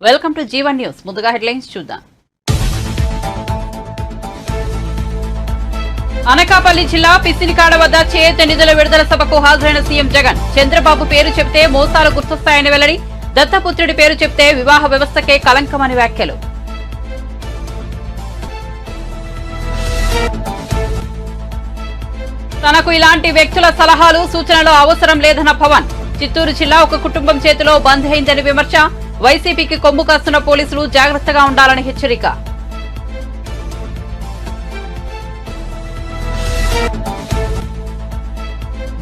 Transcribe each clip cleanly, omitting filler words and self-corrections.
Welcome to Jeevan news. ముందుగా headlines చూద్దాం. అనకాపల్లి జిల్లా పిసినికాడ వద్ద చేయూత నిధుల విడుదల సభకు హాజరైన సీఎం జగన్. చంద్రబాబు పేరు చెప్తే మోసాలు గుర్తొస్తాయని వెల్లడి. దత్తపుత్రుడి పేరు చెప్తే వివాహ వ్యవస్థకే కలంకమని వ్యాఖ్యలు. తనకు ఇలాంటి వ్యక్తుల సలహాలు సూచనలు అవసరం లేదన్న పవన్. చిత్తూరు జిల్లా ఒక కుటుంబం చేతిలో బంద్ అయిందని విమర్శ. వైసీపీకి కొమ్ము కాస్తున్న పోలీసులు జాగ్రత్తగా ఉండాలని హెచ్చరిక.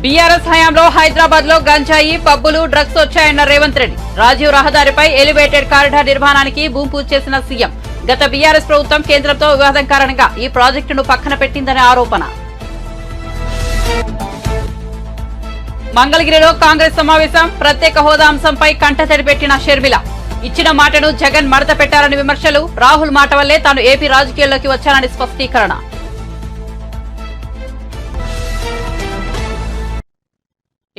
బీఆర్ఎస్ హయాంలో హైదరాబాద్ లో గంజాయి, పబ్బులు, డ్రగ్స్ వచ్చాయన్న రేవంత్ రెడ్డి. రాజీవ్ రహదారిపై ఎలివేటెడ్ కారిడార్ నిర్మాణానికి భూమి పూజ చేసిన సీఎం. గత బీఆర్ఎస్ ప్రభుత్వం కేంద్రంతో వివాదం కారణంగా ఈ ప్రాజెక్టును పక్కన పెట్టిందనే ఆరోపణ. మంగళగిరిలో కాంగ్రెస్ సమావేశం. ప్రత్యేక హోదా అంశంపై కంటతడి పెట్టిన షర్మిల. ఇచ్చిన మాటను జగన్ మడత పెట్టారని విమర్శలు. రాహుల్ మాట వల్లే తాను ఏపీ రాజకీయాల్లోకి వచ్చానని స్పష్టీకరణ.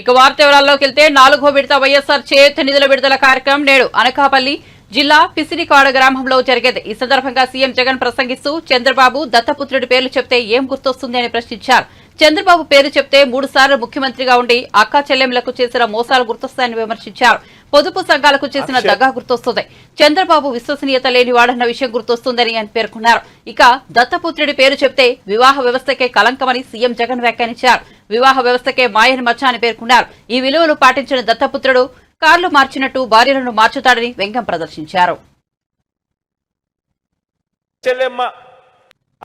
ఇక వార్త వివరాల్లోకి వెళ్తే 4వ విడత వైఎస్ఆర్ చేయూత నిధుల విడుదల కార్యక్రమం నేడు అనకాపల్లి జిల్లా పిసినికాడ గ్రామంలో జరిగేది. ఈ సందర్భంగా సీఎం జగన్ ప్రసంగిస్తూ చంద్రబాబు దత్తపుత్రుడి పేర్లు చెప్తే ఏం గుర్తొస్తుంది అని ప్రశ్నించారు. చంద్రబాబు పేరు చెప్తే 3 సార్లు ముఖ్యమంత్రిగా ఉండి అక్కా చెల్లెంలకు చేసిన మోసాలు గుర్తొస్తాయని విమర్శించారు. పొదుపు సంఘాలకు చేసిన దగా గుర్తొస్తుంది. చంద్రబాబు విశ్వసనీయత లేనివాడన్న విషయం గుర్తొస్తుందని ఆయన పేర్కొన్నారు. ఇక దత్తపుత్రుడి పేరు చెప్తే వివాహ వ్యవస్థకే కలంకమని సీఎం జగన్ వ్యాఖ్యానించారు. వివాహ వ్యవస్థకే మాయని మచ్చ అని పేర్కొన్నారు. ఈ విలువలు పాటించిన దత్తపుత్రుడు కార్లు మార్చినట్టు భార్యలను మార్చుతాడని వ్యంగ్యం ప్రదర్శించారు.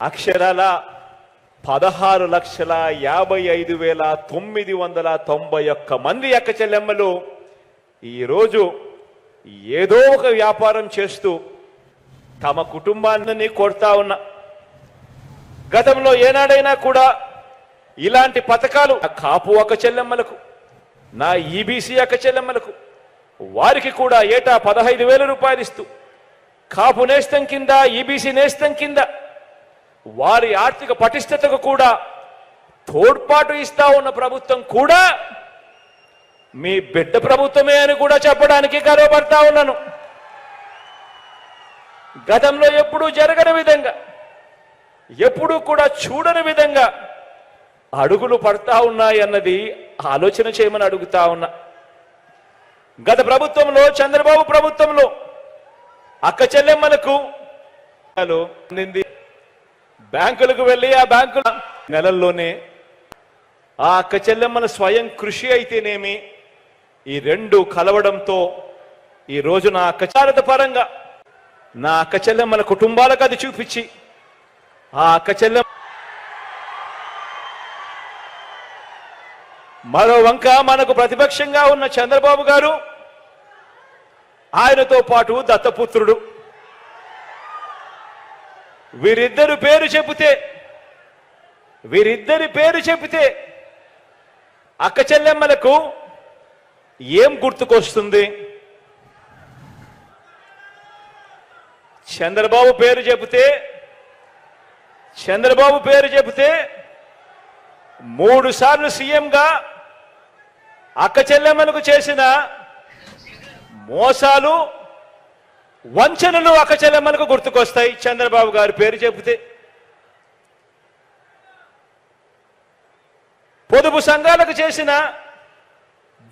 అక్షరాల 16,55,991 మంది అక్క చెల్లెమ్మలు ఈరోజు ఏదో ఒక వ్యాపారం చేస్తూ తమ కుటుంబాన్ని కొడతా ఉన్నా. గతంలో ఏనాడైనా కూడా ఇలాంటి పథకాలు కాపు అక్క చెల్లెమ్మలకు, నా ఈబీసీ అక్క చెల్లెమ్మలకు వారికి కూడా ఏటా 15,000 రూపాయలు ఇస్తూ కాపు నేస్తం కింద, ఈబీసీ నేస్తం కింద వారి ఆర్థిక పటిష్టతకు కూడా తోడ్పాటు ఇస్తా ఉన్న ప్రభుత్వం కూడా మీ బిడ్డ ప్రభుత్వమే అని కూడా చెప్పడానికి గర్వపడతా ఉన్నాను. గతంలో ఎప్పుడూ జరగని విధంగా, ఎప్పుడూ కూడా చూడని విధంగా అడుగులు పడతా ఉన్నాయన్నది ఆలోచన చేయమని అడుగుతా ఉన్నా. గత ప్రభుత్వంలో, చంద్రబాబు ప్రభుత్వంలో అక్క చెల్లెమ్మలకు బ్యాంకులకు వెళ్ళి ఆ బ్యాంకుల నెలల్లోనే ఆ అక్క చెల్లెమ్మల స్వయం కృషి అయితేనేమి ఈ రెండు కలవడంతో ఈ రోజు నా అక్క పరంగా నా అక్క చెల్లెమ్మల కుటుంబాలకు అది చూపించి ఆ అక్క చెల్లెమ్మ మరో వంక మనకు ప్రతిపక్షంగా ఉన్న చంద్రబాబు గారు, ఆయనతో పాటు దత్తపుత్రుడు, వీరిద్దరి పేరు చెబితే అక్క చెల్లెమ్మలకు ఏం గుర్తుకొస్తుంది? చంద్రబాబు పేరు చెబితే 3 సార్లు సీఎంగా అక్క చెల్లెమ్మలకు చేసిన మోసాలు, వంచనలు అక్క చెల్లెమ్మలకు గుర్తుకొస్తాయి చంద్రబాబు గారి పేరు చెబితే. పొదుపు సంఘాలకు చేసిన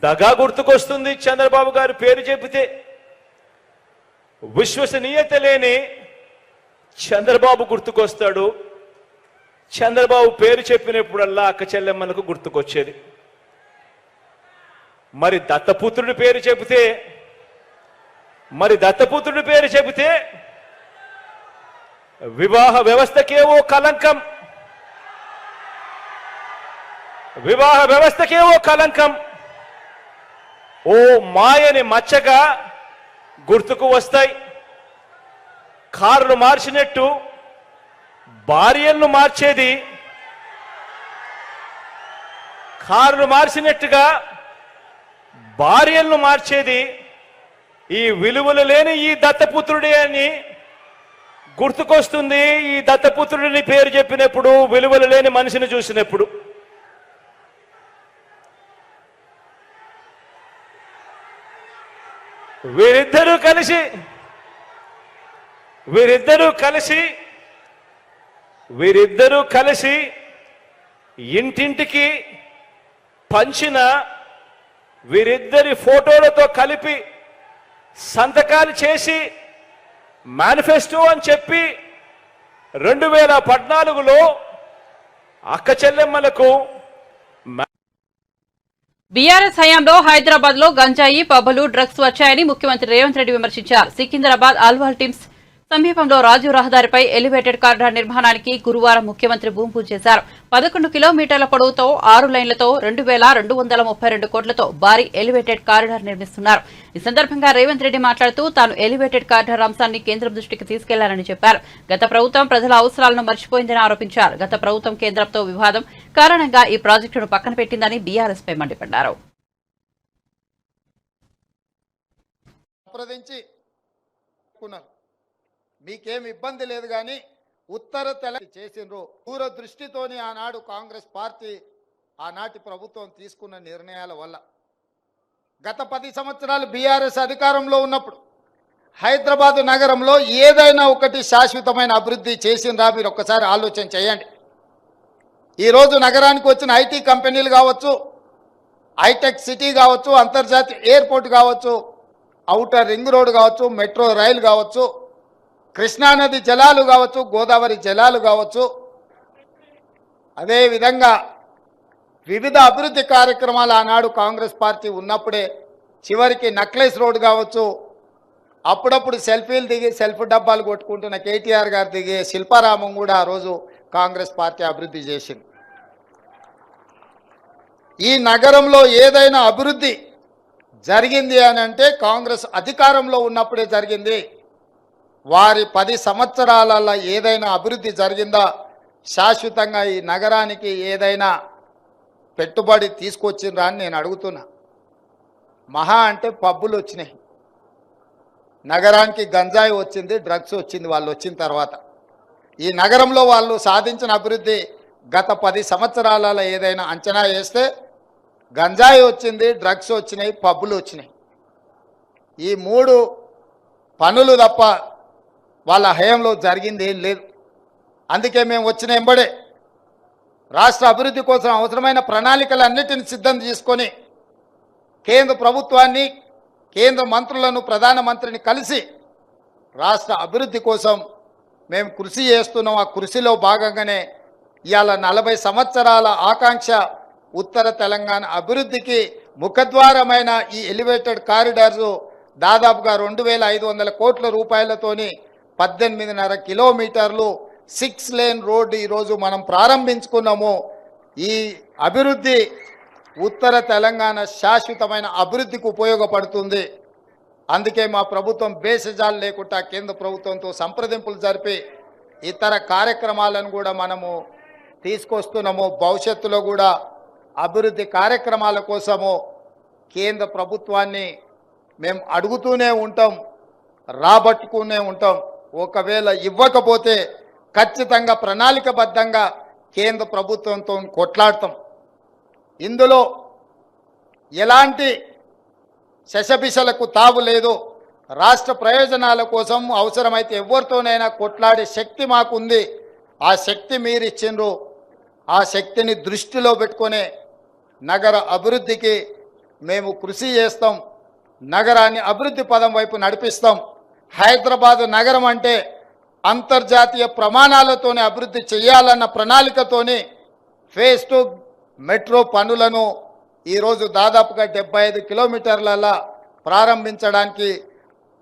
దగా గుర్తుకొస్తుంది చంద్రబాబు గారి పేరు చెబితే. విశ్వసనీయత లేని చంద్రబాబు గుర్తుకొస్తాడు. చంద్రబాబు పేరు చెప్పినప్పుడల్లా అక్క చెల్లెమ్మలకు గుర్తుకొచ్చేది. మరి దత్తపుత్రుడి పేరు చెబితే వివాహ వ్యవస్థకేవో కలంకం, ఓ మాయని మచ్చగా గుర్తుకు వస్తాయి. కార్లు మార్చినట్టు భార్యలను మార్చేది, కార్లు మార్చినట్టుగా భార్యలను మార్చేది ఈ విలువలు లేని ఈ దత్తపుత్రుడే అని గుర్తుకొస్తుంది. ఈ దత్తపుత్రుడిని పేరు చెప్పినప్పుడు, విలువలు లేని మనిషిని చూసినప్పుడు. వీరిద్దరూ కలిసి వీరిద్దరూ కలిసి ఇంటింటికి పంచిన వీరిద్దరి ఫోటోలతో కలిపి సంతకాలు చేసి మేనిఫెస్టో అని చెప్పి 2014లో అక్క చెల్లెమ్మలకు బీఆర్ఎస్ హయాంలో హైదరాబాద్ లో గంజాయి పబ్బులు డ్రగ్స్ వచ్చాయని ముఖ్యమంత్రి రేవంత్ రెడ్డి విమర్శించారు. సికింద్రాబాద్ అల్వాల్ టీమ్స్ సమీపంలో రాజీవ్ రహదారిపై ఎలివేటెడ్ కారిడార్ నిర్మాణానికి గురువారం ముఖ్యమంత్రి భూమి పూజ చేశారు. 11 కిలోమీటర్ల పొడవుతో 6 లైన్లతో 2,232 కోట్లతో భారీ ఎలివేటెడ్ కారిడార్ నిర్మిస్తున్నారు. ఈ సందర్భంగా రేవంత్ రెడ్డి మాట్లాడుతూ తాను ఎలివేటెడ్ కారిడార్ అంశాన్ని కేంద్రం దృష్టికి తీసుకెళ్లారని చెప్పారు. గత ప్రభుత్వం ప్రజల అవసరాలను మర్చిపోయిందని ఆరోపించారు. గత ప్రభుత్వం కేంద్రంతో వివాదం కారణంగా ఈ ప్రాజెక్టును పక్కన పెట్టిందని బీఆర్ఎస్ పై మండిపడ్డారు. మీకేం ఇబ్బంది లేదు కానీ ఉత్తర తెలంగాణ చేసిండ్రు దూరదృష్టితోని ఆనాడు కాంగ్రెస్ పార్టీ ఆనాటి ప్రభుత్వం తీసుకున్న నిర్ణయాల వల్ల గత 10 సంవత్సరాలు బీఆర్ఎస్ అధికారంలో ఉన్నప్పుడు హైదరాబాద్ నగరంలో ఏదైనా ఒకటి శాశ్వతమైన అభివృద్ధి చేసిండ్రా మీరు ఒక్కసారి ఆలోచన చేయండి. ఈరోజు నగరానికి వచ్చిన ఐటీ కంపెనీలు కావచ్చు, హైటెక్ సిటీ కావచ్చు, అంతర్జాతీయ ఎయిర్పోర్ట్ కావచ్చు, ఔటర్ రింగ్ రోడ్ కావచ్చు, మెట్రో రైలు కావచ్చు, కృష్ణానది జలాలు కావచ్చు, గోదావరి జలాలు కావచ్చు, అదేవిధంగా వివిధ అభివృద్ధి కార్యక్రమాలు ఆనాడు కాంగ్రెస్ పార్టీ ఉన్నప్పుడే చివరికి నక్లెస్ రోడ్ కావచ్చు, అప్పుడప్పుడు సెల్ఫీలు దిగి సెల్ఫ్ డబ్బాలు కొట్టుకుంటున్న కేటీఆర్ గారు దిగే శిల్పారామం కూడా ఆ రోజు కాంగ్రెస్ పార్టీ అభివృద్ధి చేసింది. ఈ నగరంలో ఏదైనా అభివృద్ధి జరిగింది అని అంటే కాంగ్రెస్ అధికారంలో ఉన్నప్పుడే జరిగింది. వారి 10 సంవత్సరాలలో ఏదైనా అభివృద్ధి జరిగిందా? శాశ్వతంగా ఈ నగరానికి ఏదైనా పెట్టుబడి తీసుకొచ్చిండ్రా అని నేను అడుగుతున్నా. మహా అంటే పబ్బులు వచ్చినాయి, నగరానికి గంజాయి వచ్చింది, డ్రగ్స్ వచ్చింది వాళ్ళు వచ్చిన తర్వాత. ఈ నగరంలో వాళ్ళు సాధించిన అభివృద్ధి గత 10 సంవత్సరాలలో ఏదైనా అంచనా వేస్తే గంజాయి వచ్చింది, డ్రగ్స్ వచ్చినాయి, పబ్బులు వచ్చినాయి. ఈ 3 పనులు తప్ప వాళ్ళ హయాంలో జరిగింది ఏం లేదు. అందుకే మేము వచ్చిన ఎంబడే రాష్ట్ర అభివృద్ధి కోసం అవసరమైన ప్రణాళికలన్నిటిని సిద్ధం చేసుకొని కేంద్ర ప్రభుత్వాన్ని, కేంద్ర మంత్రులను, ప్రధానమంత్రిని కలిసి రాష్ట్ర అభివృద్ధి కోసం మేము కృషి చేస్తున్నాం. ఆ కృషిలో భాగంగానే ఇవాళ 40 సంవత్సరాల ఆకాంక్ష ఉత్తర తెలంగాణ అభివృద్ధికి ముఖద్వారమైన ఈ ఎలివేటెడ్ కారిడార్స్ దాదాపుగా 2,500 కోట్ల రూపాయలతోని 18.5 కిలోమీటర్లు 6 లేన్ రోడ్డు ఈరోజు మనం ప్రారంభించుకున్నాము. ఈ అభివృద్ధి ఉత్తర తెలంగాణ శాశ్వతమైన అభివృద్ధికి ఉపయోగపడుతుంది. అందుకే మా ప్రభుత్వం బేసజాలు లేకుండా కేంద్ర ప్రభుత్వంతో సంప్రదింపులు జరిపి ఇతర కార్యక్రమాలను కూడా మనము తీసుకొస్తున్నాము. భవిష్యత్తులో కూడా అభివృద్ధి కార్యక్రమాల కోసము కేంద్ర ప్రభుత్వాన్ని మేము అడుగుతూనే ఉంటాం, రాబట్టుకునే ఉంటాం. ఒకవేళ ఇవ్వకపోతే ఖచ్చితంగా ప్రణాళికబద్ధంగా కేంద్ర ప్రభుత్వంతో కొట్లాడతాం. ఇందులో ఎలాంటి శశబిషలకు తావు లేదు. రాష్ట్ర ప్రయోజనాల కోసం అవసరమైతే ఎవరితోనైనా కొట్లాడే శక్తి మాకుంది. ఆ శక్తి మీరు ఇచ్చిండ్రు. ఆ శక్తిని దృష్టిలో పెట్టుకునే నగర అభివృద్ధికి మేము కృషి చేస్తాం. నగరాన్ని అభివృద్ధి పదం వైపు నడిపిస్తాం. హైదరాబాద్ నగరం అంటే అంతర్జాతీయ ప్రమాణాలతోనే అభివృద్ధి చేయాలన్న ప్రణాళికతోని ఫేజ్ 2 మెట్రో పనులను ఈరోజు దాదాపుగా 75 కిలోమీటర్లలో ప్రారంభించడానికి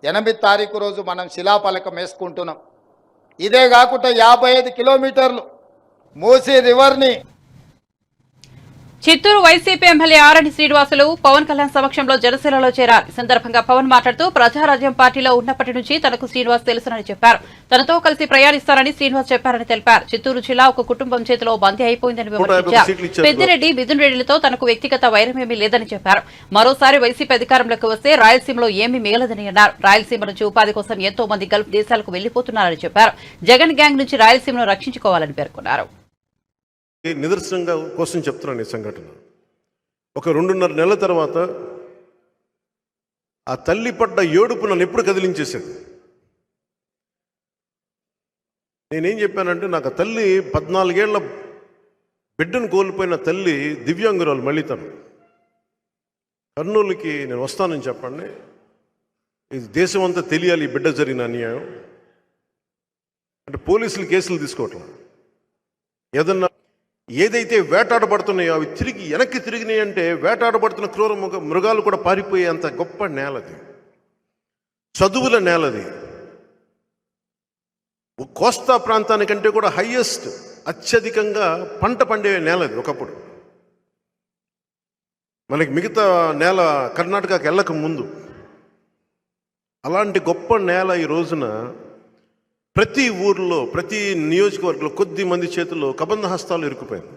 8 తారీఖు రోజు మనం శిలాఫలకం వేసుకుంటున్నాం. ఇదే కాకుండా 55 కిలోమీటర్లు మూసీ రివర్ని. చిత్తూరు వైసీపీ ఎమ్మెల్యే ఆరణి శ్రీనివాసులు పవన్ కళ్యాణ్ సమక్షంలో జనసేనలో చేరారు. ఈ సందర్భంగా పవన్ మాట్లాడుతూ ప్రజారాజ్యం పార్టీలో ఉన్నప్పటి నుంచి తనకు శ్రీనివాస్ తెలుసునని చెప్పారు. తనతో కలిసి ప్రయాణిస్తారని శ్రీనివాస్ చెప్పారని తెలిపారు. చిత్తూరు జిల్లా ఒక కుటుంబం చేతిలో బందీ అయిపోయిందని విమర్శించారు. పెద్దిరెడ్డి, మిథున్ రెడ్డిలతో తనకు వ్యక్తిగత వైరమేమీ లేదని చెప్పారు. మరోసారి వైసీపీ అధికారంలోకి వస్తే రాయలసీమలో ఏమీ మిగలదని అన్నారు. రాయలసీమ నుంచి ఉపాధి కోసం ఎంతో మంది గల్ఫ్ దేశాలకు వెళ్లిపోతున్నారని చెప్పారు. జగన్ గ్యాంగ్ నుంచి రాయలసీమను రక్షించుకోవాలని పేర్కొన్నారు. నిదర్శనంగా కోసం చెప్తున్నాను. ఈ సంఘటన ఒక 2.5 నెలల తర్వాత ఆ తల్లి పడ్డ ఏడుపు నన్ను ఎప్పుడు కదిలించేసేది. నేనేం చెప్పానంటే, నాకు తల్లి 14 ఏళ్ల బిడ్డను కోల్పోయిన తల్లి దివ్యాంగురాలు మళ్ళీ తను కర్నూలుకి నేను వస్తానని చెప్పండి. ఇది దేశం అంతా తెలియాలి ఈ బిడ్డ జరిగిన అన్యాయం అంటే. పోలీసులు కేసులు తీసుకోవట్లేదు. ఏదన్నా ఏదైతే వేటాడబడుతున్నాయో అవి తిరిగి వెనక్కి తిరిగినాయి అంటే వేటాడబడుతున్న క్రూర మృగాలు కూడా పారిపోయే అంత గొప్ప నేలది, చదువుల నేలది. కోస్తా ప్రాంతానికంటే కూడా హైయెస్ట్ అత్యధికంగా పంట పండే నేలది ఒకప్పుడు. మనకి మిగతా నేల కర్ణాటకకి వెళ్ళక ముందు అలాంటి గొప్ప నేల ఈ రోజున ప్రతి ఊర్లో ప్రతి నియోజకవర్గంలో కొద్ది మంది చేతుల్లో కబంధ హస్తాలు ఇరుక్కుపోయింది.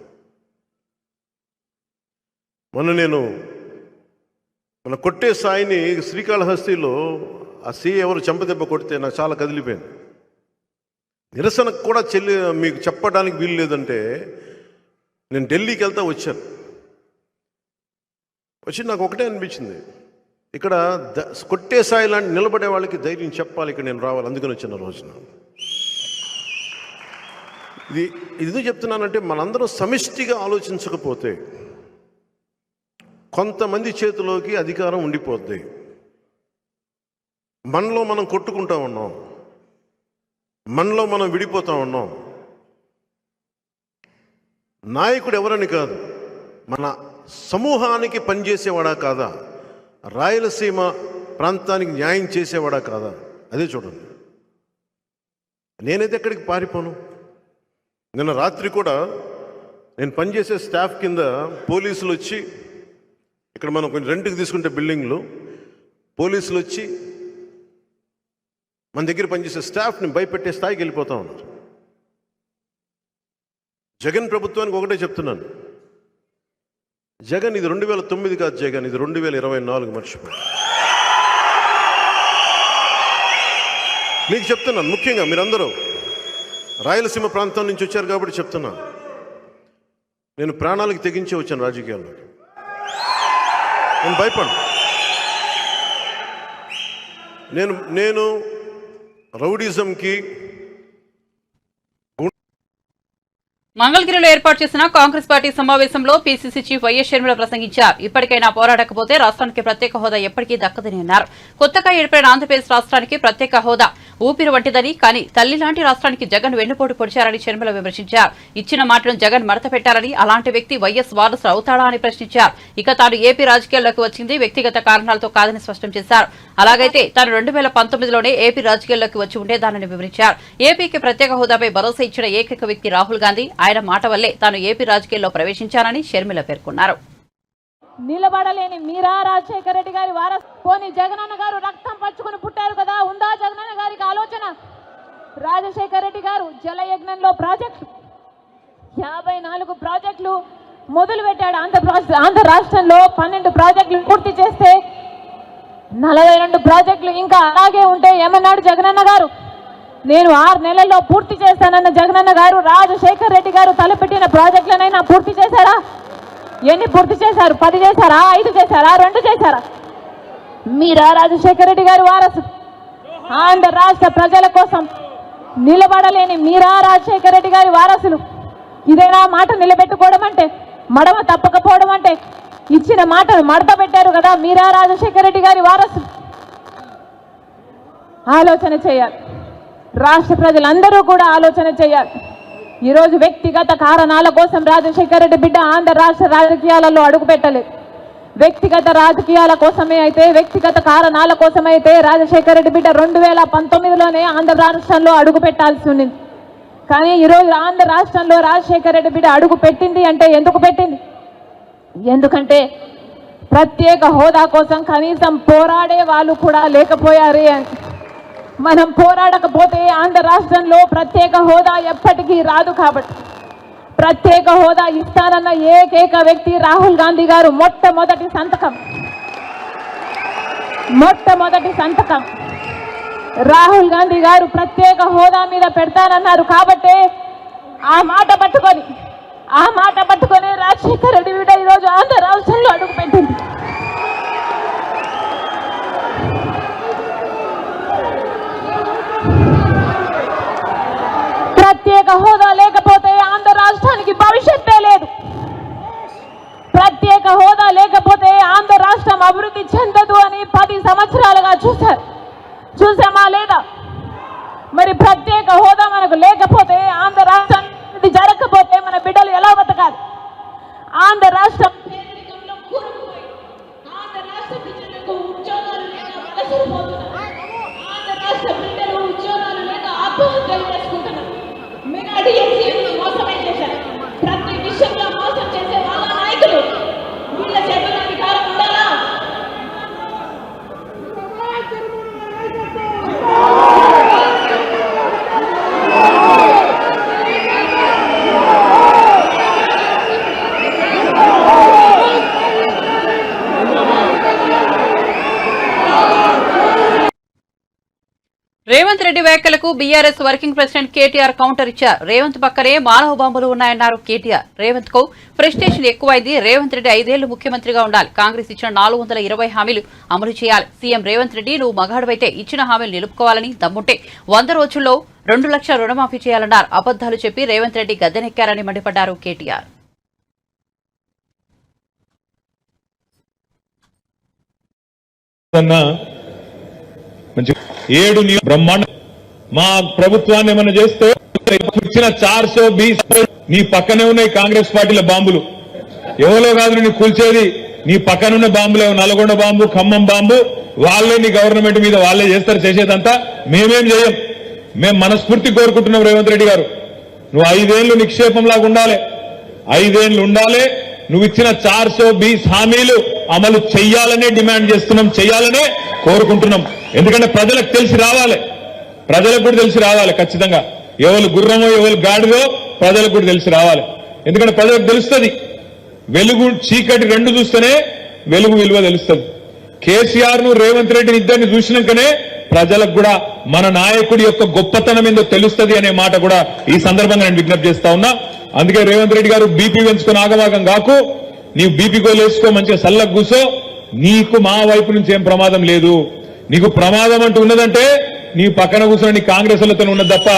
నేను మన కొట్టే సాయిని శ్రీకాళహస్తిలో ఆ సీ ఎవరు చెంపదెబ్బ కొడితే నాకు చాలా కదిలిపోయింది. నిరసనకు కూడా మీకు చెప్పడానికి వీలు లేదంటే నేను ఢిల్లీకి వెళ్తా వచ్చాను. వచ్చి నాకు ఒకటే అనిపించింది, ఇక్కడ కొట్టే సాయి లాంటి నిలబడే వాళ్ళకి ధైర్యం చెప్పాలి, ఇక్కడ నేను రావాలి, అందుకని వచ్చిన రోజున. ఇది ఎందుకు చెప్తున్నానంటే, మనందరం సమిష్టిగా ఆలోచించకపోతే కొంతమంది చేతిలోకి అధికారం ఉండిపోద్ది. మనలో మనం కొట్టుకుంటా ఉన్నాం, మనలో మనం విడిపోతూ ఉన్నాం. నాయకుడు ఎవరని కాదు, మన సమూహానికి పనిచేసేవాడా కాదా, రాయలసీమ ప్రాంతానికి న్యాయం చేసేవాడా కాదా, అదే చూడండి. నేనైతే ఎక్కడికి పారిపోను. నిన్న రాత్రి కూడా నేను పనిచేసే స్టాఫ్ కింద పోలీసులు వచ్చి, ఇక్కడ మనం కొంచెం రెంట్కి తీసుకుంటే బిల్డింగ్లు, పోలీసులు వచ్చి మన దగ్గర పనిచేసే స్టాఫ్ని భయపెట్టే స్థాయికి వెళ్ళిపోతూ ఉన్నారు. జగన్ ప్రభుత్వానికి ఒకటే చెప్తున్నాను, జగన్ ఇది 2009 కాదు, జగన్ ఇది 2024 మర్చిపోయి. మీకు చెప్తున్నాను, ముఖ్యంగా మీరందరూ రాయలసీమ ప్రాంతం నుంచి వచ్చారు కాబట్టి చెప్తున్నాను, నేను ప్రాణాలకు తెగించే వచ్చాను రాజకీయాల్లోకి. నేను భయపడను. నేను రౌడిజంకి మంగళగిరిలో ఏర్పాటు చేసిన కాంగ్రెస్ పార్టీ సమావేశంలో పీసీసీ చీఫ్ వైఎస్ షర్మిల ప్రసంగించారు. ఇప్పటికైనా పోరాడకపోతే రాష్ట్రానికి ప్రత్యేక హోదా ఎప్పటికీ దక్కదని అన్నారు. కొత్తగా ఏర్పడిన ఆంధ్రప్రదేశ్ రాష్ట్రానికి ప్రత్యేక హోదా ఊపిరి వంటిదని, కానీ తల్లి లాంటి రాష్ట్రానికి జగన్ వెన్నుపోటు పొడిచారని షర్మిల విమర్శించారు. ఇచ్చిన మాటను జగన్ మడత పెట్టారని, అలాంటి వ్యక్తి వైఎస్ వారసుడు అవుతాడా అని ప్రశ్నించారు. ఇక తాను ఏపీ రాజకీయాల్లోకి వచ్చింది వ్యక్తిగత కారణాలతో కాదని స్పష్టం చేశారు. అలాగైతే తాను 2019లోనే ఏపీ రాజకీయాల్లోకి వచ్చి ఉండేదానని వివరించారు. ఏపీకి ప్రత్యేక హోదాపై భరోసా ఇచ్చిన ఏకైక వ్యక్తి రాహుల్ గాంధీ. ఆయన మాట వల్లే తాను ఏపీ రాజకీయాల్లో ప్రవేశించానని షర్మిల పేర్కొన్నారు. నిలబడలేని మీరా రాజశేఖర రెడ్డి గారి వారసు. పోనీ జగనన్న గారు రక్తం పచ్చుకొని పుట్టారు కదా, ఉందా జగనన్న గారికి ఆలోచన? రాజశేఖర రెడ్డి గారు జలయజ్ఞంలో ప్రాజెక్టు 54 ప్రాజెక్టులు మొదలు పెట్టాడు. ఆంధ్ర రాష్ట్రంలో 12 ప్రాజెక్టులు పూర్తి చేస్తే 42 ప్రాజెక్టులు ఇంకా అలాగే ఉంటే ఏమన్నాడు జగనన్న గారు? నేను 6 నెలల్లో పూర్తి చేస్తానన్న జగనన్న గారు రాజశేఖర రెడ్డి గారు తలపెట్టిన ప్రాజెక్టులనైనా పూర్తి చేశారా? ఎన్ని పూర్తి చేశారు? 10 చేశారా? 5 చేశారా? 2 చేశారా? మీరా రాజశేఖర రెడ్డి గారి వారసు. ఆంధ్ర రాష్ట్ర ప్రజల కోసం నిలబడలేని మీరా రాజశేఖర రెడ్డి గారి వారసులు. ఇదేనా మాట నిలబెట్టుకోవడం అంటే? మడమ తప్పకపోవడం అంటే? ఇచ్చిన మాటను మడత పెట్టారు కదా మీరా రాజశేఖర రెడ్డి గారి వారసులు. ఆలోచన చేయాలి, రాష్ట్ర ప్రజలందరూ కూడా ఆలోచన చేయాలి. ఈరోజు వ్యక్తిగత కారణాల కోసం రాజశేఖర రెడ్డి బిడ్డ ఆంధ్ర రాష్ట్ర రాజకీయాలలో అడుగుపెట్టలేదు. వ్యక్తిగత రాజకీయాల కోసమే అయితే, వ్యక్తిగత కారణాల కోసమైతే రాజశేఖర రెడ్డి బిడ్డ 2019లోనే ఆంధ్ర రాష్ట్రంలో అడుగు పెట్టాల్సి ఉంది. కానీ ఈరోజు ఆంధ్ర రాష్ట్రంలో రాజశేఖర రెడ్డి బిడ్డ అడుగు పెట్టింది అంటే ఎందుకు పెట్టింది? ఎందుకంటే ప్రత్యేక హోదా కోసం కనీసం పోరాడే వాళ్ళు కూడా లేకపోయారే అని. మనం పోరాడకపోతే ఆంధ్ర రాష్ట్రంలో ప్రత్యేక హోదా ఎప్పటికీ రాదు. కాబట్టి ప్రత్యేక హోదా ఇస్తానన్న ఏకైక వ్యక్తి రాహుల్ గాంధీ గారు. మొట్టమొదటి సంతకం రాహుల్ గాంధీ గారు ప్రత్యేక హోదా మీద పెడతానన్నారు. కాబట్టి ఆ మాట పట్టుకొని రాజశేఖర రెడ్డి బిడ్డ ఈరోజు ఆంధ్ర రాష్ట్రంలో అడుగుపెట్టింది. హోదా లేకపోతే ఆంధ్ర రాష్ట్రానికి భవిష్యత్తే లేదు. ప్రత్యేక హోదా లేకపోతే ఆంధ్ర రాష్ట్రం అభివృద్ధి చెందదు అని 10 సంవత్సరాలుగా చూసామా లేదా? మరి ప్రత్యేక హోదా మనకు లేకపోతే ఆంధ్ర రాష్ట్రం జరగకపోతే మన బిడ్డలు ఎలా బతకాలి? ఆంధ్ర రాష్ట్రం పేదరికంలో కూరుకుపోయి ఆంధ్ర రాష్ట్ర ప్రజలకు ఉద్యోగాలు లేక వలసపోతున్నారు. ఆంధ్ర రాష్ట్ర బిడ్డలు ఉద్యోగాలు లేక ఆత్మహత్యలు చేసుకుంటున్నారు. మెగా డిఎస్సీని మోసమే చేశారు. ప్రతి విషయంలో మోసం చేసే వాళ్ళ నాయకులు వీళ్ళ చేతుల అధికారం ఉండాలా? రేవంత్ రెడ్డి వ్యాఖ్యలకు BRS working president KTR counter ఇచ్చారు. రేవంత్ పక్కనే మానవ బాంబులు ఉన్నాయన్నారు కేటీఆర్. రేవంత్ కు ఫ్రస్ట్రేషన్ ఎక్కువైంది. రేవంత్ రెడ్డి 5 ఏళ్లు ముఖ్యమంత్రిగా ఉండాలి. కాంగ్రెస్ ఇచ్చిన 420 హామీలు అమలు చేయాలి. సీఎం రేవంత్ రెడ్డి నువ్వు మగాడువైతే ఇచ్చిన హామీలు నిలుపుకోవాలని, దమ్ముంటే 100 రోజుల్లో 2 లక్షల రుణమాఫీ చేయాలన్నారు. అబద్దాలు చెప్పి రేవంత్ రెడ్డి గద్దెనెక్కారని మండిపడ్డారు కేటీఆర్. బ్రహ్మాండ మా ప్రభుత్వాన్ని ఏమైనా చేస్తే ఇచ్చిన 420 నీ పక్కనే ఉన్నాయి కాంగ్రెస్ పార్టీల బాంబులు. ఎవరో కాదు నీ కూల్చేది, నీ పక్కనున్న బాంబులు. నల్గొండ బాంబు, ఖమ్మం బాంబు వాళ్ళే నీ గవర్నమెంట్ మీద వాళ్ళే చేస్తారు. చేసేదంతా మేమేం చేయం. మేము మనస్ఫూర్తి కోరుకుంటున్నాం రేవంత్ రెడ్డి గారు, నువ్వు 5 ఏళ్లు నిక్షేపంలాగా ఉండాలి. 5 ఏళ్లు ఉండాలి. నువ్వు ఇచ్చిన 420 హామీలు అమలు చెయ్యాలనే డిమాండ్ చేస్తున్నాం, చెయ్యాలనే కోరుకుంటున్నాం. ఎందుకంటే ప్రజలకు తెలిసి రావాలి, ప్రజలకు కూడా తెలిసి రావాలి. ఖచ్చితంగా ఎవరు గుర్రమో ఎవరు గాడిదో ప్రజలకు కూడా తెలిసి రావాలి. ఎందుకంటే ప్రజలకు తెలుస్తుంది, వెలుగు చీకటి 2 చూస్తేనే వెలుగు విలువ తెలుస్తుంది. కేసీఆర్ ను రేవంత్ రెడ్డిని ఇద్దరిని చూసినాకనే ప్రజలకు కూడా మన నాయకుడి యొక్క గొప్పతనం ఏందో తెలుస్తుంది అనే మాట కూడా ఈ సందర్భంగా నేను విజ్ఞప్తి చేస్తా ఉన్నా. అందుకే రేవంత్ రెడ్డి గారు బీపీ పెంచుకొని ఆగమాగం కాకు, నీవు బీపీ గోలు వేసుకో, మంచిగా సల్లకు కూసో. నీకు మా వైపు నుంచి ఏం ప్రమాదం లేదు. నీకు ప్రమాదం అంటూ ఉన్నదంటే నీ పక్కన కూర్చొని నీ కాంగ్రెస్ లతో ఉన్నది తప్ప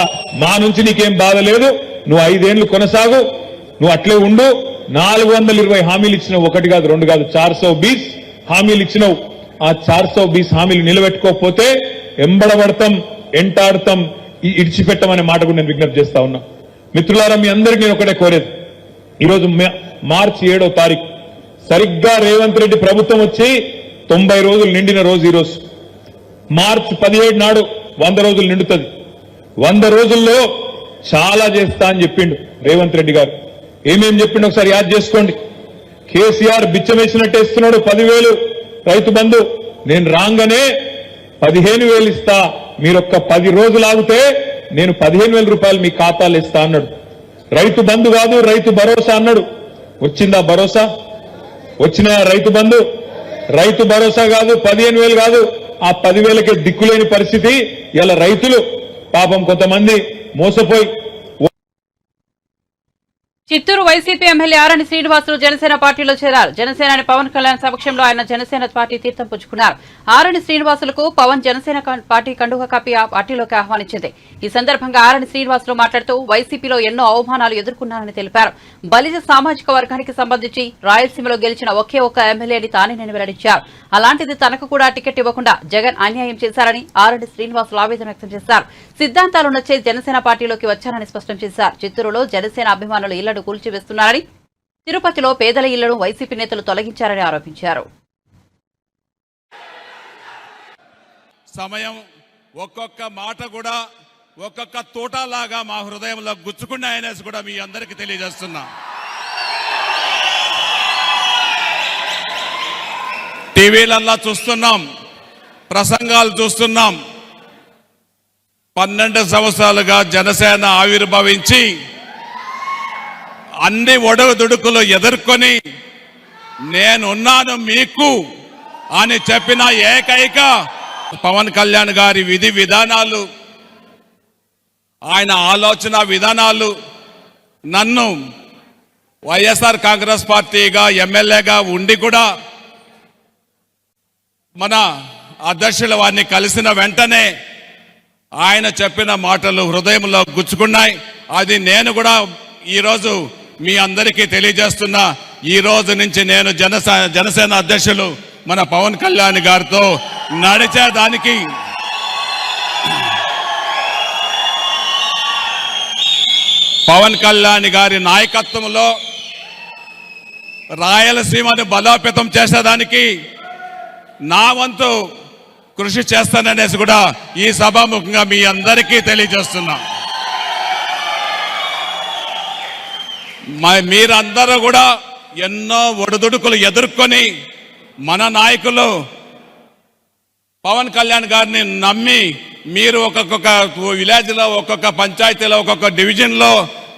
మా నుంచి నీకేం బాధ లేదు. నువ్వు 5 ఏళ్లు కొనసాగు, నువ్వు అట్లే ఉండు. 420 హామీలు ఇచ్చినావు, 1 కాదు 2 కాదు, 420 హామీలు ఇచ్చినావు. ఆ 420 హామీలు నిలబెట్టుకోకపోతే ఎంబడబడతాం, ఎంటాడతాం, ఇడిచిపెట్టమనే మాట కూడా నేను విజ్ఞప్తి చేస్తా ఉన్నా. మిత్రులారా, మీ అందరికీ నేను ఒకటే కోరేది, ఈరోజు మార్చి 7వ తారీఖు సరిగ్గా రేవంత్ రెడ్డి ప్రభుత్వం వచ్చి 90 రోజులు నిండిన రోజు ఈరోజు. మార్చి 17 నాడు 100 రోజులు నిండుతుంది. 100 రోజుల్లో చాలా చేస్తా అని చెప్పిండు రేవంత్ రెడ్డి గారు. ఏమేం చెప్పిండు ఒకసారి యాద్ చేసుకోండి. కేసీఆర్ బిచ్చమేసినట్టు ఇస్తున్నాడు 10,000 రైతు బంధు. నేను రాగానే 15,000 ఇస్తా, మీరొక్క 10 రోజులు ఆగితే నేను 15,000 రూపాయలు మీ ఖాతాలు ఇస్తా అన్నాడు. రైతు బంధు కాదు, రైతు భరోసా అన్నాడు. వచ్చిందా భరోసా? వచ్చిన రైతు బంధు? రైతు భరోసా కాదు, 15,000 కాదు, ఆ 10,000కే దిక్కులేని పరిస్థితి. ఇలా రైతులు పాపం కొంతమంది మోసపోయి. చిత్తూరు వైసీపీ ఎమ్మెల్యే ఆరణి శ్రీనివాసులు జనసేన పార్టీలో చేరారు. జనసేనాని పవన్ కళ్యాణ్ సమక్షంలో ఆయన జనసేన పార్టీ తీర్థం పుచ్చుకున్నారు. ఆరణి శ్రీనివాసులకు పవన్ జనసేన పార్టీ కండువా కప్పి ఆ పార్టీలోకి ఆహ్వానించింది. ఈ సందర్భంగా ఆరణి శ్రీనివాసులు మాట్లాడుతూ వైసీపీలో ఎన్నో అవమానాలు ఎదుర్కొన్నారని తెలిపారు. బలిజ సామాజిక వర్గానికి సంబంధించి రాయలసీమలో గెలిచిన ఒకే ఒక్క ఎమ్మెల్యేని తానే నేను వెల్లడించారు. అలాంటిది తనకు కూడా టికెట్ ఇవ్వకుండా జగన్ అన్యాయం చేశారని ఆరణి శ్రీనివాసులు ఆవేదన వ్యక్తం చేశారు. సిద్ధాంతాలు నచ్చే జనసేన పార్టీలోకి వచ్చారని స్పష్టం చేశారు. చిత్తూరులో జనసేన అభిమానులు ఇళ్లను కూల్చివేస్తున్నారని, తిరుపతిలో పేదల ఇళ్లను వైసీపీ నేతలు తొలగించారని ఆరోపించారు. సమయం ఒక్కొక్క మాట కూడా ఒక్కొక్క తోటలాగా మా హృదయంలో గుచ్చుకున్నాయనేసి కూడా మీ అందరికీ తెలియజేస్తున్నా. టీవీలల్లా చూస్తున్నాం, ప్రసంగాలు చూస్తున్నాం. 12 సంవత్సరాలుగా జనసేన ఆవిర్భవించి అన్ని ఒడదుడుకులు ఎదుర్కొని నేనున్నాను మీకు అని చెప్పిన ఏకైక పవన్ కళ్యాణ్ గారి విధి విధానాలు, ఆయన ఆలోచన విధానాలు నన్ను వైఎస్ఆర్ కాంగ్రెస్ పార్టీగా ఎమ్మెల్యేగా ఉండి కూడా మన అధ్యక్షుల వారిని కలిసిన వెంటనే ఆయన చెప్పిన మాటలు హృదయంలో గుచ్చుకున్నాయి. అది నేను కూడా ఈరోజు మీ అందరికీ తెలియజేస్తున్నా. ఈ రోజు నుంచి నేను జనసేన అధ్యక్షులు మన పవన్ కళ్యాణ్ గారితో నడిచేదానికి పవన్ కళ్యాణ్ గారి నాయకత్వంలో రాయలసీమను బలోపేతం చేసేదానికి నా వంతు కృషి చేస్తాననేసి కూడా ఈ సభాముఖంగా మీ అందరికీ తెలియజేస్తున్నా. మీరందరూ కూడా ఎన్నో ఒడిదుడుకులు ఎదుర్కొని మన నాయకులు పవన్ కళ్యాణ్ గారిని నమ్మి మీరు ఒక్కొక్క విలేజ్లో, ఒక్కొక్క పంచాయతీలో, ఒక్కొక్క డివిజన్లో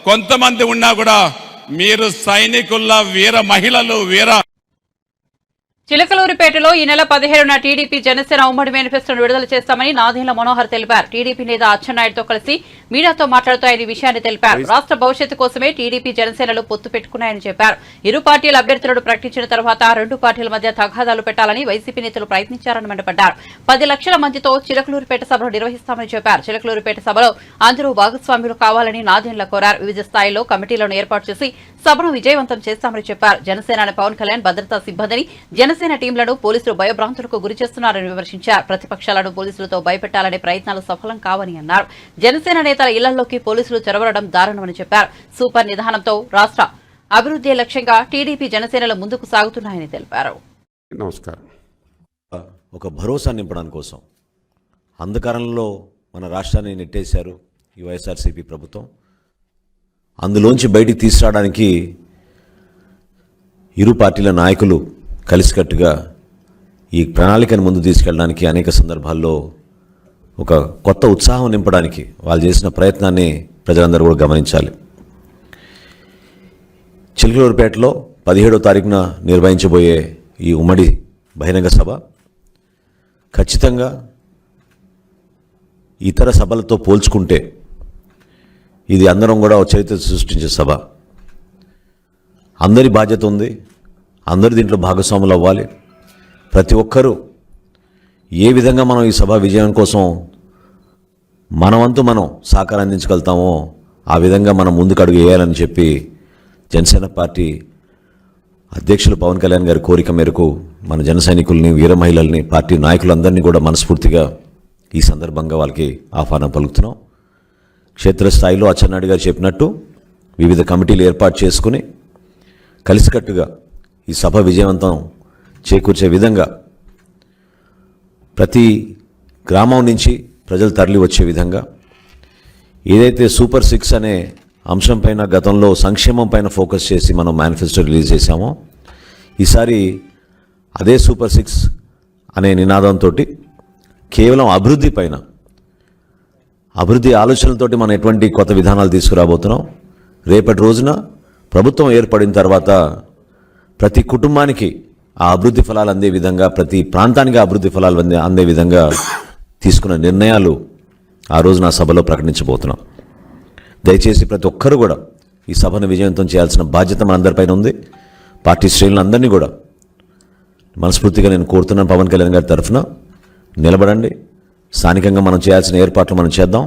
కొంతమంది ఉన్నా కూడా మీరు సైనికుల వీర మహిళలు, చిలకలూరిపేటలో ఈ నెల 17న టీడీపీ జనసేన ఉమ్మడి మేనిఫెస్టోను విడుదల చేస్తామని నాదెండ్ల మనోహర్ తెలిపారు. టీడీపీ నేత అచ్చెన్నాయుడుతో కలిసి మీడియాతో మాట్లాడుతూ ఆయన ఈ విషయాన్ని తెలిపారు. రాష్ట్ర భవిష్యత్తు కోసమే టీడీపీ జనసేనలు పొత్తు పెట్టుకున్నాయని చెప్పారు. ఇరు పార్టీల అభ్యర్థులను ప్రకటించిన తర్వాత రెండు పార్టీల మధ్య తగాదాలు పెట్టాలని వైసీపీ నేతలు ప్రయత్నించారని మండిపడ్డారు. 10 లక్షల మందితో చిలకలూరిపేట సభను నిర్వహిస్తామని చెప్పారు. చిలకలూరిపేట సభలో అందరూ భాగస్వాములు కావాలని నాదెండ్ల కోరారు. వివిధ స్థాయిల్లో కమిటీలను ఏర్పాటు చేసి సభను విజయవంతం చేస్తామని చెప్పారు. జనసేన పవన్ కళ్యాణ్ భద్రతా సిబ్బందిని జనసేన టీంలను పోలీసులు భయభ్రాంతులకు గురి చేస్తున్నారని విమర్శించారు. ప్రతిపక్షాలను పోలీసులతో భయపెట్టాలనే ప్రయత్నాలు సఫలం కావని అన్నారు. జనసేన నేతల ఇళ్లలోకి పోలీసులు చొరవడం దారుణమని చెప్పారు. సూపర్ నిదానంతో రాష్ట్ర అభివృద్ధి లక్ష్యంగా టీడీపీ జనసేనలు ముందుకు సాగుతున్నాయని తెలిపారు. నమస్కారం. ఒక భరోసా నింపడం కోసం అంధకారంలో మన రాష్ట్రాన్ని నెట్టేశారు ఈ వైఎస్ఆర్సీపీ ప్రభుత్వం. అందులోంచి బయటికి తీసుకురావడానికి ఇరు పార్టీల నాయకులు కలిసికట్టుగా ఈ ప్రణాళికను ముందు తీసుకెళ్ళడానికి అనేక సందర్భాల్లో ఒక కొత్త ఉత్సాహం నింపడానికి వాళ్ళు చేసిన ప్రయత్నాన్ని ప్రజలందరూ కూడా గమనించాలి. చిలకలూరిపేటలో 17వ తారీఖున నిర్వహించబోయే ఈ ఉమ్మడి బహిరంగ సభ ఖచ్చితంగా ఇతర సభలతో పోల్చుకుంటే ఇది అందరం కూడా ఒక చరిత్ర సృష్టించే సభ. అందరి బాధ్యత ఉంది, అందరు దీంట్లో భాగస్వాములు అవ్వాలి. ప్రతి ఒక్కరూ ఏ విధంగా మనం ఈ సభ విజయం కోసం మనవంతు మనం సహకారం అందించగలుగుతామో ఆ విధంగా మనం ముందుకు అడుగు వేయాలని చెప్పి జనసేన పార్టీ అధ్యక్షులు పవన్ కళ్యాణ్ గారి కోరిక మేరకు మన జన సైనికుల్ని, వీర మహిళల్ని, పార్టీ నాయకులందరినీ కూడా మనస్ఫూర్తిగా ఈ సందర్భంగా వాళ్ళకి ఆహ్వానం పలుకుతున్నాం. క్షేత్రస్థాయిలో అచ్చెన్నాయుడు గారు చెప్పినట్టు వివిధ కమిటీలు ఏర్పాటు చేసుకుని కలిసికట్టుగా ఈ సభ విజయవంతం చేకూర్చే విధంగా ప్రతి గ్రామం నుంచి ప్రజలు తరలి వచ్చే విధంగా ఏదైతే సూపర్ 6 అనే అంశం పైన గతంలో సంక్షేమం పైన ఫోకస్ చేసి మనం మేనిఫెస్టో రిలీజ్ చేశామో ఈసారి అదే సూపర్ 6 అనే నినాదంతో కేవలం అభివృద్ధి పైన, అభివృద్ధి ఆలోచనలతోటి మనం ఎటువంటి కొత్త విధానాలు తీసుకురాబోతున్నాం. రేపటి రోజున ప్రభుత్వం ఏర్పడిన తర్వాత ప్రతి కుటుంబానికి ఆ అభివృద్ధి ఫలాలు అందే విధంగా, ప్రతి ప్రాంతానికి అభివృద్ధి ఫలాలు అందే విధంగా తీసుకున్న నిర్ణయాలు ఆ రోజున సభలో ప్రకటించబోతున్నాం. దయచేసి ప్రతి ఒక్కరు కూడా ఈ సభను విజయవంతం చేయాల్సిన బాధ్యత మనందరిపైన ఉంది. పార్టీ శ్రేణులందరినీ కూడా మనస్ఫూర్తిగా నేను కోరుతున్నాను, పవన్ కళ్యాణ్ గారి తరఫున నిలబడండి. స్థానికంగా మనం చేయాల్సిన ఏర్పాట్లు మనం చేద్దాం.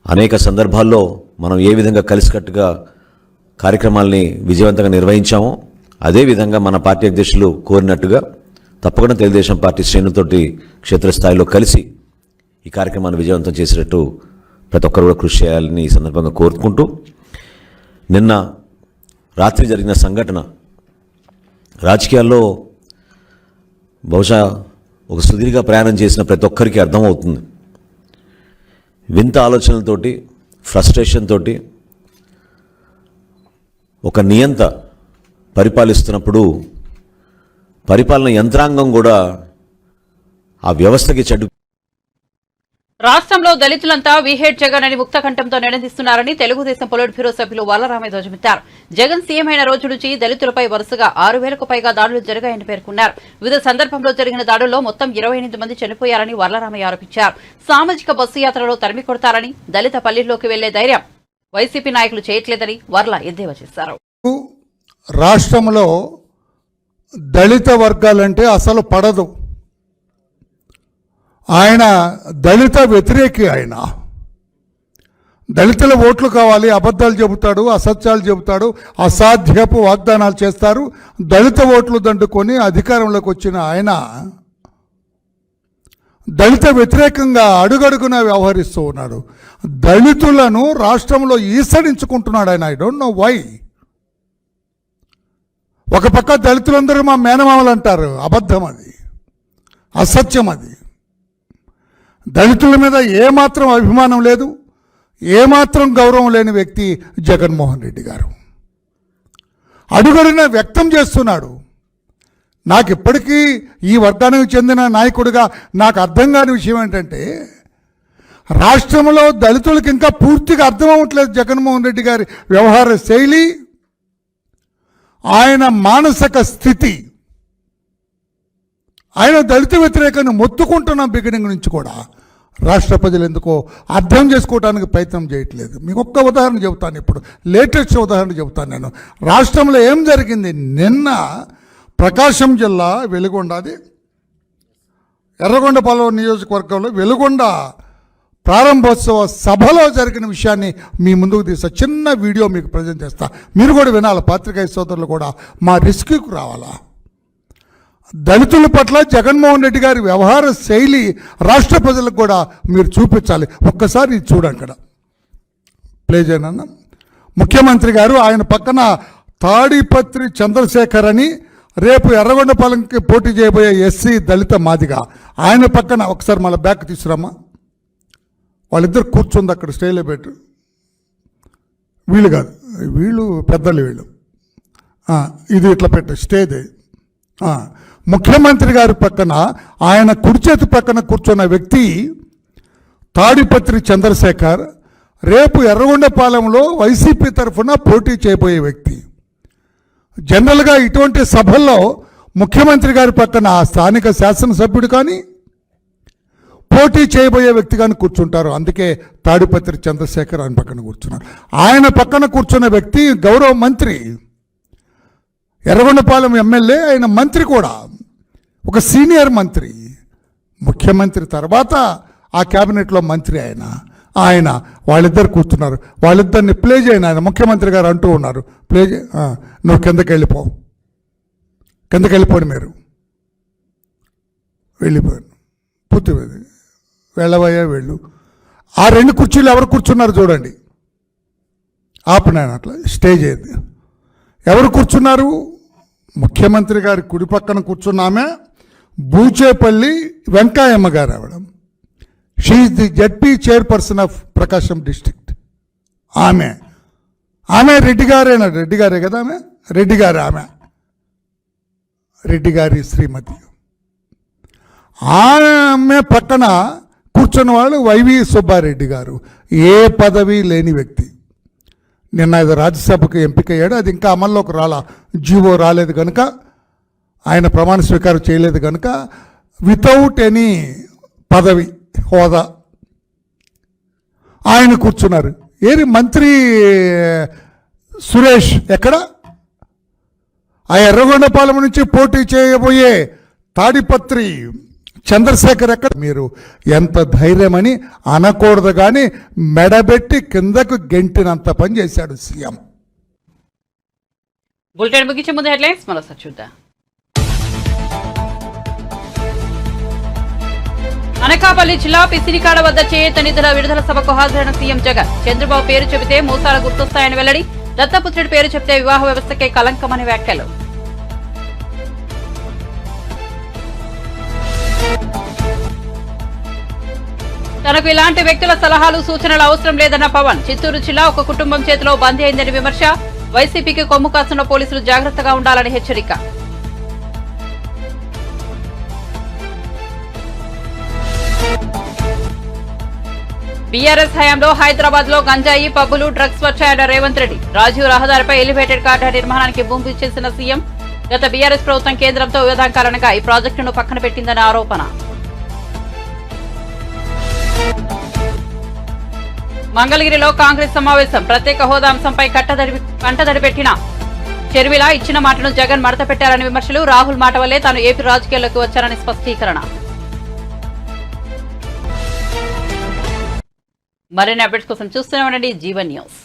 అనేక సందర్భాల్లో మనం ఏ విధంగా కలిసికట్టుగా కార్యక్రమాల్ని విజయవంతంగా నిర్వహించామో అదేవిధంగా మన పార్టీ అధ్యక్షులు కోరినట్టుగా తప్పకుండా తెలుగుదేశం పార్టీ శ్రేణులతోటి క్షేత్రస్థాయిలో కలిసి ఈ కార్యక్రమాన్ని విజయవంతం చేసేటట్టు ప్రతి ఒక్కరు కూడా కృషి చేయాలని ఈ సందర్భంగా కోరుకుంటూ, నిన్న రాత్రి జరిగిన సంఘటన రాజకీయాల్లో బహుశా ఒక సుదీర్ఘ ప్రయాణం చేసిన ప్రతి ఒక్కరికి అర్థమవుతుంది. వింత ఆలోచనలతోటి, ఫ్రస్ట్రేషన్ తోటి ఒక నియంత పరిపాలిస్తున్నప్పుడు పరిపాలన యంత్రాంగం కూడా ఆ వ్యవస్థకి చెడు. రాష్ట్రంలో దళితులంతా వీహెడ్ జగన్ అని ముక్తకంఠంతో నినదిస్తున్నారని తెలుగుదేశం పొలిట్ బ్యూరో సభ్యులు వల్లరామయ్య ధ్వజమెత్తారు. జగన్ సీఎం అయిన రోజు నుంచి దళితులపై వరుసగా 6,000కు పైగా దాడులు జరిగాయని పేర్కొన్నారు. వివిధ సందర్భంలో జరిగిన దాడుల్లో మొత్తం 28 మంది చనిపోయారని వల్లరామయ్య ఆరోపించారు. సామాజిక బస్సు యాత్రలో తరిమి కొడతారని, దళిత పల్లెల్లోకి వెళ్లే ధైర్యం వైసీపీ నాయకులు చేయట్లేదని వర్ల ఎద్దేవా చేశారు. రాష్ట్రంలో దళిత వర్గాలంటే అసలు పడదు. ఆయన దళిత వ్యతిరేకి. ఆయన దళితుల ఓట్లు కావాలి, అబద్ధాలు చెబుతాడు, అసత్యాలు చెబుతాడు, అసాధ్యపు వాగ్దానాలు చేస్తారు. దళిత ఓట్లు దండుకొని అధికారంలోకి వచ్చిన ఆయన దళిత వ్యతిరేకంగా అడుగడుగునా వ్యవహరిస్తూ ఉన్నాడు. దళితులను రాష్ట్రంలో ఈసడించుకుంటున్నాడు ఆయన. I don't know why. ఒక పక్క దళితులందరూ మా మేనమామలు అంటారు. అబద్ధం అది, అసత్యం అది. దళితుల మీద ఏమాత్రం అభిమానం లేదు, ఏమాత్రం గౌరవం లేని వ్యక్తి జగన్మోహన్ రెడ్డి గారు. అడుగడుగునా వ్యక్తం చేస్తున్నాడు. నాకు ఇప్పటికీ ఈ వర్గానికి చెందిన నాయకుడిగా నాకు అర్థం కాని విషయం ఏంటంటే, రాష్ట్రంలో దళితులకు ఇంకా పూర్తిగా అర్థం అవ్వట్లేదు జగన్మోహన్ రెడ్డి గారి వ్యవహార శైలి, ఆయన మానసిక స్థితి. ఆయన దళిత వ్యతిరేకాన్ని మొత్తుకుంటున్న బిగినింగ్ నుంచి కూడా రాష్ట్ర ప్రజలు ఎందుకో అర్థం చేసుకోవడానికి ప్రయత్నం చేయట్లేదు. మీకు ఒక్క ఉదాహరణ చెబుతాను, ఇప్పుడు లేటెస్ట్ ఉదాహరణ చెబుతాను నేను. రాష్ట్రంలో ఏం జరిగింది? నిన్న ప్రకాశం జిల్లా వెలుగొండది ఎర్రగొండపాలెం నియోజకవర్గంలో వెలుగొండ ప్రారంభోత్సవ సభలో జరిగిన విషయాన్ని మీ ముందుకు తీస్తా. చిన్న వీడియో మీకు ప్రజెంట్ చేస్తా, మీరు కూడా వినాలి. పాత్రికేయ సోదరులు కూడా మా రిస్క్కి రావాలా. దళితుల పట్ల జగన్మోహన్ రెడ్డి గారి వ్యవహార శైలి రాష్ట్ర ప్రజలకు కూడా మీరు చూపించాలి. ఒక్కసారి ఇది చూడండి. అక్కడ ప్లే చేయనన్నా. ముఖ్యమంత్రి గారు ఆయన పక్కన తాడిపత్రి చంద్రశేఖర్ అని రేపు ఎర్రగొండపాలెంకి పోటీ చేయబోయే ఎస్సీ దళిత మాదిగా, ఆయన పక్కన ఒకసారి మళ్ళీ బ్యాక్ తీసుకురామ్మా. వాళ్ళిద్దరు కూర్చుంది అక్కడ స్టేలో పెట్టు. వీళ్ళు కాదు, వీళ్ళు పెద్దలు, వీళ్ళు ఇది ఇట్లా పెట్టు స్టేజ్. ముఖ్యమంత్రి గారి పక్కన ఆయన కుడి చేతి పక్కన కూర్చున్న వ్యక్తి తాడిపత్రి చంద్రశేఖర్, రేపు ఎర్రగొండపాలెంలో వైసీపీ తరఫున పోటీ చేయబోయే వ్యక్తి. జనరల్గా ఇటువంటి సభల్లో ముఖ్యమంత్రి గారి పక్కన స్థానిక శాసనసభ్యుడు కానీ పోటీ చేయబోయే వ్యక్తి కానీ కూర్చుంటారు. అందుకే తాడిపత్రి చంద్రశేఖర్ ఆయన పక్కన కూర్చున్నారు. ఆయన పక్కన కూర్చున్న వ్యక్తి గౌరవ మంత్రి, ఎర్రగొండపాలెం ఎమ్మెల్యే, ఆయన మంత్రి కూడా, ఒక సీనియర్ మంత్రి. ముఖ్యమంత్రి తర్వాత ఆ క్యాబినెట్లో మంత్రి ఆయన వాళ్ళిద్దరు కూర్చున్నారు. వాళ్ళిద్దరిని ప్లే చేయను. ఆయన ముఖ్యమంత్రి గారు అంటూ ఉన్నారు, ప్లే చే, నువ్వు కిందకి వెళ్ళిపోండి, మీరు వెళ్ళిపోయాను, పూర్తి వెళ్ళబోయే వెళ్ళు. ఆ రెండు కుర్చీలు ఎవరు కూర్చున్నారు చూడండి. ఆపినాను అట్లా స్టేజ్ అయింది. ఎవరు కూర్చున్నారు? ముఖ్యమంత్రి గారి కుడి పక్కన కూర్చున్నామే బూచేపల్లి వెంకాయమ్మ గారు. ఆవిడ she the ZP chairperson of Prakasam district. ఆమె రెడ్డి గారే కదా, ఆమె రెడ్డి గారి శ్రీమతి. ఆమె పక్కన కూర్చున్న వాళ్ళు వైవి సుబ్బారెడ్డి గారు, ఏ పదవి లేని వ్యక్తి. నిన్న ఇది రాజ్యసభకు ఎంపికయ్యాడు, అది ఇంకా అమల్లోకి జీవో రాలేదు కనుక, ఆయన ప్రమాణ స్వీకారం చేయలేదు కనుక వితౌట్ ఎనీ పదవి హోదా ఆయన కూర్చున్నారు. ఏది మంత్రి సురేష్ ఎక్కడ? ఆ ఎర్రగొండపాలెం నుంచి పోటీ చేయబోయే తాడిపత్రి చంద్రశేఖర్ ఎక్కడ? మీరు ఎంత ధైర్యమని అనకూడదు కానీ మెడబెట్టి కిందకు గెంటినంత పని చేశాడు సీఎం. బులెటిన్ ముగించే ముందు హెడ్లైన్స్ మరోసారి చూద్దాం. అనకాపల్లి జిల్లా పిసినికాడ వద్ద చేయూత నిధుల విడుదల సభకు హాజరైన సీఎం జగన్. చంద్రబాబు పేరు చెబితే మోసాల గుర్తొస్తాయని వెల్లడి. దత్తపుత్రుడి పేరు చెబితే వివాహ వ్యవస్థకే కలంకమని వ్యాఖ్యలు. తనకు ఇలాంటి వ్యక్తుల సలహాలు సూచనలు అవసరం లేదన్న పవన్. చిత్తూరు జిల్లా ఒక కుటుంబం చేతిలో బందీ అయిందని విమర్శ. వైసీపీకి కొమ్ము కాస్తున్న పోలీసులు జాగ్రత్తగా ఉండాలని హెచ్చరిక. బీఆర్ఎస్ హయాంలో హైదరాబాద్ లో గంజాయి, పబ్బులు, డ్రగ్స్ వచ్చాయన్న రేవంత్ రెడ్డి. రాజీవ్ రహదారిపై ఎలివేటెడ్ కారిడార్ నిర్మాణానికి భూమి చేసిన సీఎం. గత బీఆర్ఎస్ ప్రభుత్వం కేంద్రంతో వివాదం కారణంగా ఈ ప్రాజెక్టును పక్కన పెట్టిందన్న ఆరోపణ. మంగళగిరిలో కాంగ్రెస్ సమావేశం. ప్రత్యేక హోదా అంశంపై కంటదడి పెట్టిన షర్మిల ఇచ్చిన మాటను జగన్ మడత పెట్టారని విమర్శలు. రాహుల్ మాట వల్లే తాను ఏపీ రాజకీయాల్లోకి వచ్చారని స్పష్టీకరణ. మరిన్ని అప్డేట్స్ కోసం చూస్తూనే ఉండండి జీవన్ న్యూస్.